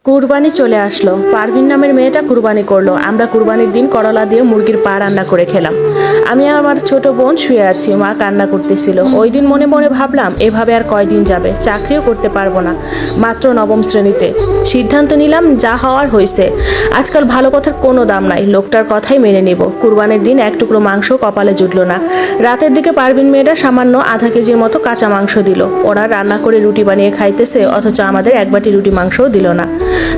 কুরবানি চলে আসলো। পারভিন নামের মেয়েটা কুরবানি করলো। আমরা কুরবানির দিন করলা দিয়ে মুরগির পা রান্না করে খেলাম। আমি আর আমার ছোট বোন শুয়ে আছি, মা কান্না করতেছিল। ওই দিন মনে মনে ভাবলাম এভাবে আর কয়দিন যাবে, চাকরিও করতে পারবো না, মাত্র নবম শ্রেণীতে। সিদ্ধান্ত নিলাম যা হওয়ার হয়েছে। আজকাল ভালো কথার কোনো দাম নাই, লোকটার কথাই মেনে নিব। কুরবানির দিন এক টুকরো মাংস কপালে জুটলো না। রাতের দিকে পারভিন মেয়েটা সামান্য আধা কেজির মতো কাঁচা মাংস দিল। ওরা রান্না করে রুটি বানিয়ে খাইতেছে, অথচ আমাদের এক বাটি রুটি মাংসও দিল না।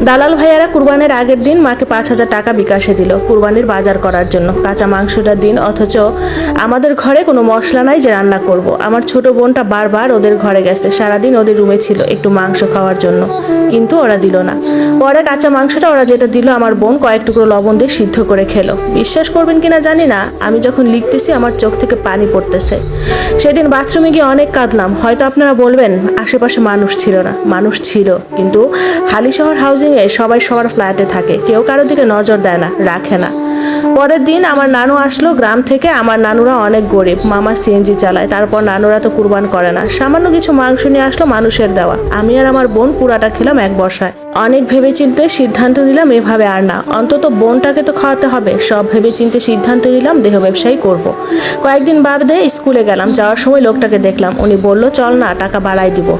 দালাল ভাইয়ারা কুরবানির আগের দিন মাকে 5,000 টাকা বিকাশে দিল কুরবানির বাজার করার জন্য। কাঁচা মাংসটার দিন, অথচ আমাদের ঘরে কোনো মশলা নাই যে রান্না করব। আমার ছোট বোনটা বারবার ওদের ঘরে গেছে, সারাদিন ওদের রুমে ছিল একটু মাংস খাওয়ার জন্য, কিন্তু ওরা দিল না। পরে কাঁচা মাংসটা ওরা যেটা দিল, আমার বোন কয়েক টুকরো লবণ দিয়ে সিদ্ধ করে খেলো। বিশ্বাস করবেন কিনা জানি না, আমি যখন লিখতেছি আমার চোখ থেকে পানি পড়তেছে। সেদিন বাথরুমে গিয়ে অনেক কাঁদলাম। হয়তো আপনারা বলবেন আশেপাশে মানুষ ছিল না, মানুষ ছিল, কিন্তু হালিশহর হাউজিংয়ে সবাই সবার ফ্ল্যাটে থাকে, কেউ কারোর দিকে নজর দেয় না, রাখে না। পরের দিন আমার নানু আসলো গ্রাম থেকে। আমার নানুরা অনেক গরিব, মামা সিএনজি চালায়। তারপর নানুরা তো কুরবান করে না, সামান্য কিছু মাংস নিয়ে আসলো মানুষের দেওয়া। আমি আর আমার বোন পুরাটা খেলাম এক বসায়। অনেক ভেবেচিন্তে সিদ্ধান্ত নিলাম এভাবে আর না, অন্তত বোনটাকে তো খাওয়াতে হবে। সব ভেবেচিন্তে সিদ্ধান্ত নিলাম দেহ ব্যবসায়ী করব। কয়েকদিন বাদে স্কুলে গেলাম, যাওয়ার সময় লোকটাকে দেখলাম। উনি বলল চল না, টাকা বাড়াই দিব।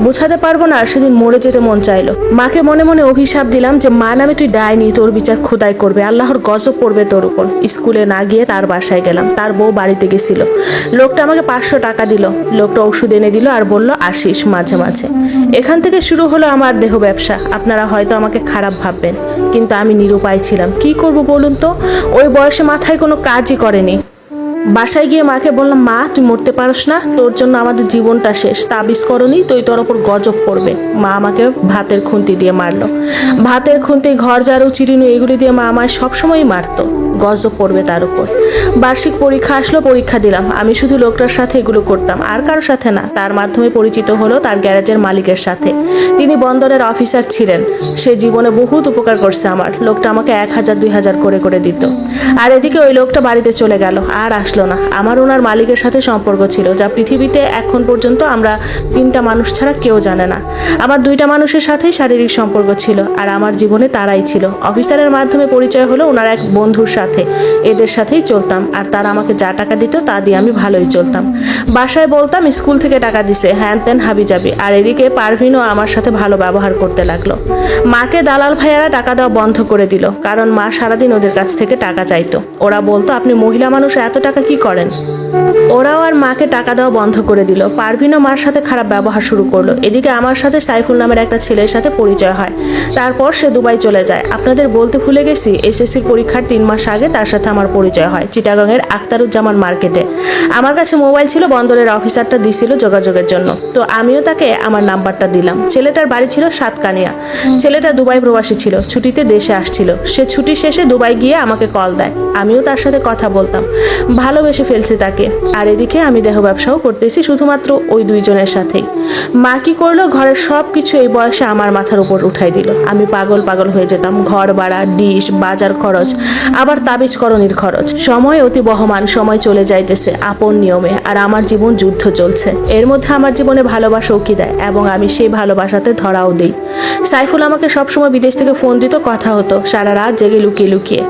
বুঝাতে পারবো না, সেদিন মরে যেতে মন চাইলো। মাকে মনে মনে অভিশাপ দিলাম যে মা নামে তুই ডাইনি, তোর বিচার খোদাই করবে, আল্লাহর গজব পড়বে তোর উপর। স্কুলে না গিয়ে তার বাসায় গেলাম, তার বউ বাড়িতে গেছিল। লোকটা আমাকে 500 টাকা দিল। লোকটা ওষুধ এনে দিল আর বলল আসিস মাঝে মাঝে। এখান থেকে শুরু হলো আমার দেহ ব্যবসা। আপনারা হয়তো আমাকে খারাপ ভাববেন, কিন্তু আমি নিরুপায় ছিলাম। কি করব বলুন তো? ওই বয়সে মাথায় কোনো কাজই করেনি। বাসায় গিয়ে মাকে বললাম, মা তুই মরতে পারস না, তোর জন্য আমাদের জীবনটা শেষ, তাবিজ করনি তো তোর ওপর গজব পড়বে। মা আমাকে ভাতের খুন্তি দিয়ে মারলো। ভাতের খুন্তি, ঘর ঝাড়ু, চিরুনি, এগুলি দিয়ে মা আমায় সবসময়ই মারতো, গজব পড়বে তার উপর। বার্ষিক পরীক্ষা আসলো, পরীক্ষা দিলাম। আমি শুধু লোকটার সাথে এগুলো করতাম, আর কারোর সাথে না। তার মাধ্যমে পরিচিত হলো তার গ্যারেজের মালিকের সাথে। তিনি বন্দরের অফিসার ছিলেন। সে জীবনে বহুত উপকার করছে আমার। লোকটা আমাকে 1,000 2,000 করে করে দিত। আর এদিকে ওই লোকটা বাড়িতে চলে গেল, আর আসলো না। আমার ওনার মালিকের সাথে সম্পর্ক ছিল, যা পৃথিবীতে এখন পর্যন্ত আমরা 3টা মানুষ ছাড়া কেউ জানে না। আমার 2টা মানুষের সাথেই শারীরিক সম্পর্ক ছিল, আর আমার জীবনে তারাই ছিল। অফিসারের মাধ্যমে পরিচয় হলো ওনার এক বন্ধুর সাথে। এদের সাথেই চলতাম, আর তারা আমাকে যা টাকা দিত তা দিয়ে আমি ভালোই চলতাম। বাসায় বলতাম স্কুল থেকে টাকা দিছে, হ্যান ত্যান হাবি যাবি। আর এদিকে পারভিনও আমার সাথে ভালো ব্যবহার করতে লাগলো। মাকে দালাল ভাইয়ারা টাকা দেওয়া বন্ধ করে দিল, কারণ মা সারাদিন ওদের কাছ থেকে টাকা চাইতো। ওরা বলতো আপনি মহিলা মানুষ, এত টাকা কি করেন? ওরাও আর মাকে টাকা দেওয়া বন্ধ করে দিল। পারভিনও মার সাথে খারাপ ব্যবহার শুরু করলো। এদিকে আমার সাথে সাইফুল নামের একটা ছেলের সাথে পরিচয় হয়। তারপর সে দুবাই চলে যায়। আপনাদের বলতে ভুলে গেছি, এসএসসির পরীক্ষার 3 মাস আগে তার সাথে আমার পরিচয় হয় চিটাগাংয়ের আখতারুজ্জামান মার্কেটে। আমার কাছে মোবাইল ছিল, বন্দরের অফিসারটা দিছিল যোগাযোগের জন্য, তো আমিও তাকে আমার নাম্বারটা দিলাম। ছেলেটার বাড়ি ছিল সাতকানিয়া। ছেলেটা দুবাই প্রবাসী ছিল, ছুটিতে দেশে আসছিল। সে ছুটি শেষে দুবাই গিয়ে আমাকে কল দেয়। আমিও তার সাথে কথা বলতাম, ভালোবেসে ফেলছি তাকে। আর এদিকে আমি দেহ ব্যবসাও করতেছি, শুধুমাত্র ওই 2 জনের সাথেই। মা কি করলো, ঘরের সব কিছু এই বয়সে আমার মাথার উপর উঠাই দিল। আমি পাগল পাগল হয়ে যেতাম। ঘর ভাড়া, ডিশ, বাজার খরচ, আবার তাবিজ করণির খরচ। সময় অতি বহমান, সময় চলে যাইতেছে আপন নিয়মে, আর আমার জীবন যুদ্ধ চলছে। এর মধ্যে আমার জীবনে ভালোবাসা উকি দেয়, এবং আমি সেই ভালোবাসাতে ধরাও দিই। সাইফুল আমাকে সবসময় বিদেশ থেকে ফোন দিত, কথা হতো সারা রাত জেগে লুকিয়ে লুকিয়ে।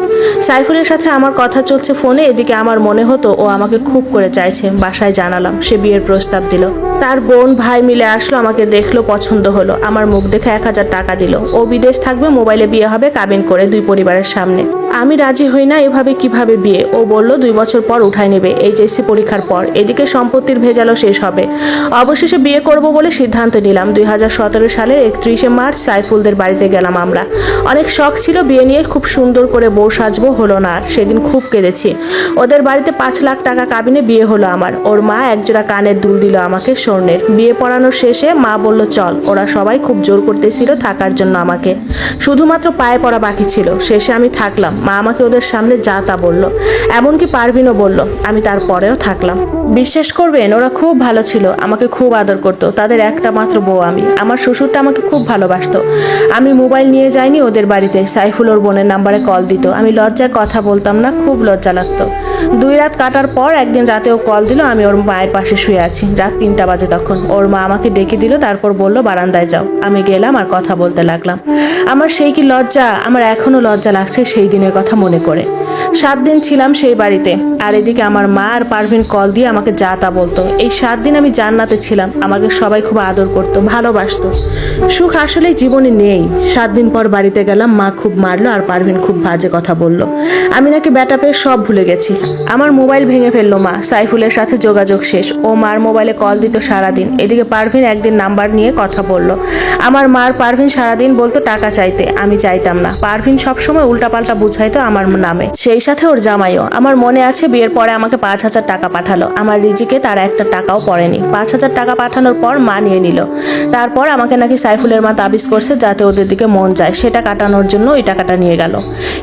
সাইফুলের সাথে আমার কথা চলছে ফোনে, এদিকে আমার মনে হতো ও আমাকে খুব করে চাইছে। বাসায় জানালাম, সে বিয়ের প্রস্তাব দিল। তার বোন ভাই মিলে আসলো, আমাকে দেখলো, পছন্দ হলো। আমার মুখ দেখে 1,000 টাকা দিল। ও বিদেশ থাকবে, মোবাইলে বিয়ে হবে, কাবিন করে 2 পরিবারের সামনে। আমি রাজি হই না, এভাবে কিভাবে বিয়ে? ও বলল 2 বছর পর উঠাই নেবে, এইচএসসি পরীক্ষার পর। এদিকে সম্পত্তির ভেজালও শেষ হবে। অবশেষে বিয়ে করব বলে সিদ্ধান্ত নিলাম। 2017 সালের 31শে মার্চ সাইফুলদের বাড়িতে গেলাম আমরা। অনেক শখ ছিল বিয়ে নিয়ে, খুব সুন্দর করে বউ সাজবো, হলো না। আর সেদিন খুব কেঁদেছি। ওদের বাড়িতে 5 লাখ টাকা কাবিনে বিয়ে হলো আমার। ওর মা একজোড়া কানের দুল দিল আমাকে স্বর্ণের। বিয়ে পড়ানোর শেষে মা বলল চল। ওরা সবাই খুব জোর করতেছিল থাকার জন্য আমাকে, শুধুমাত্র পায়ে পড়া বাকি ছিল। শেষে আমি থাকলাম। মা আমাকে ওদের সামনে যা তা বললো, এমনকি পারভিনও বলল। আমি তারপরেও থাকলাম। বিশ্বাস করবেন, ওরা খুব ভালো ছিল, আমাকে খুব আদর করতো। তাদের একটা মাত্র বউ আমি। আমার শ্বশুরটা আমাকে খুব ভালোবাসতো। আমি মোবাইল নিয়ে যাইনি ওদের বাড়িতে। সাইফুল ওর বোনের নাম্বারে কল দিত। আমি লজ্জায় কথা বলতাম না, খুব লজ্জা লাগতো। 2 রাত কাটার পর একদিন রাতেও কল দিল। আমি ওর মায়ের পাশে শুয়ে আছি। রাত 3টা বাজে তখন। ওর মা আমাকে ডেকে দিল, তারপর বলল বারান্দায় যাও। আমি গেলাম আর কথা বলতে লাগলাম। আমার সেই কি লজ্জা! আমার এখনো লজ্জা লাগছে সেই দিনের কথা মনে করে। 7 দিন ছিলাম সেই বাড়িতে। আর এদিকে আমার মা আর পারভিন কল দিয়ে আমাকে যা তা বলতো। এই 7 দিন আমি জান্নাতে ছিলাম। আমাকে সবাই খুব আদর করতো, ভালোবাসতো। সুখ আসলে জীবনে নেই। 7 দিন পর বাড়িতে গেলাম, মা খুব মারলো আর পারভিন খুব বাজে কথা বলল। আমি নাকি বেটা পেয়ে সব ভুলে গেছি। আমার মোবাইল ভেঙে ফেললো মা। সাইফুলের সাথে যোগাযোগ শেষ। ও মার মোবাইলে কল দিত সারাদিন। এদিকে পারভিন একদিন নাম্বার নিয়ে কথা বলল। আমার মার পারভিন সারাদিন বলতো টাকা চাইতে। আমি চাইতাম না। পারভিন সবসময় উল্টাপাল্টা বুঝাইতো আমার নামে, সেই সাথে ওর জামাইও। আমার মনে আছে বিয়ের পরে আমাকে 5,000 টাকা পাঠালো। আমার রিজিকে তার একটা টাকাও পড়েনি। 5,000 টাকা পাঠানোর পর মা নিয়ে নিল। তারপর আমাকে নাকি সাইফুলের মা তাবিজ করছে যাতে ওদের দিকে মন যায়, সেটা কাটানোর জন্য ওই টাকাটা নিয়ে গেল।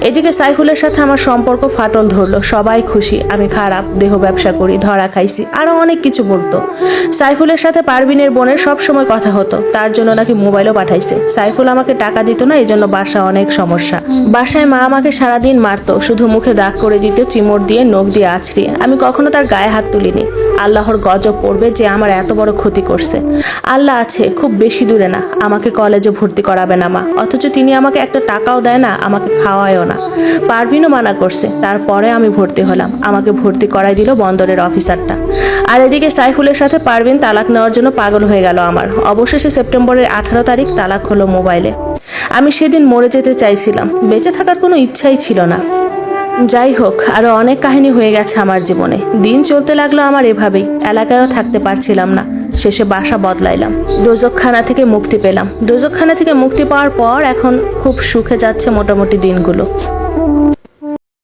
এদিকে সাইফুলের সাথে আমার সম্পর্ক ফাটল ধরলো। সবাই খুশি, আমি খারাপ, দেহ ব্যবসা করি, ধরা খাইছি, আরো অনেক কিছু বলতো। সাইফুলের সাথে পারভিনের বোনের সব সময় কথা হতো। তার জন্য নাকি মোবাইলও পাঠাইছে। সাইফুল আমাকে টাকা দিত না, এই জন্য বাসা অনেক সমস্যা। বাসায় মা আমাকে সারাদিন মারতো, শুধু মুখে দাগ করে দিত চিমড় দিয়ে, নখ দিয়ে আছড়িয়ে। আমি কখনো তার গায়ে হাত তুলিনি। আল্লাহর গজব পড়বে যে আমার এত বড় ক্ষতি করছে। আল্লাহ আছে, খুব বেশি দূরে না। আমাকে কলেজে ভর্তি করাবে না মা, অথচ তিনি আমাকে একটা টাকাও দেয় না, আমাকে খাওয়ায়ও না। পারভিনও মানা করছে, তারপরে আমি ভর্তি হলাম। আমাকে ভর্তি করাই দিল বন্দরের অফিসারটা। আর এদিকে সাইফুলের সাথে পারভিন তালাক নেওয়ার জন্য পাগল হয়ে গেল আমার। অবশেষে সেপ্টেম্বরের 18 তারিখ তালাক হলো মোবাইলে। আমি সেদিন মরে যেতে চাইছিলাম, বেঁচে থাকার কোনো ইচ্ছাই ছিল না। যাই হোক, আরো অনেক কাহিনী হয়ে গেছে আমার জীবনে। দিন চলতে লাগলো আমার এভাবেই। এলাকায়ও থাকতে পারছিলাম না। শেষে বাসা বদলাইলাম। দোজখখানা থেকে মুক্তি পেলাম। দোজখখানা থেকে মুক্তি পাওয়ার পর এখন খুব সুখে যাচ্ছে মোটামুটি দিনগুলো।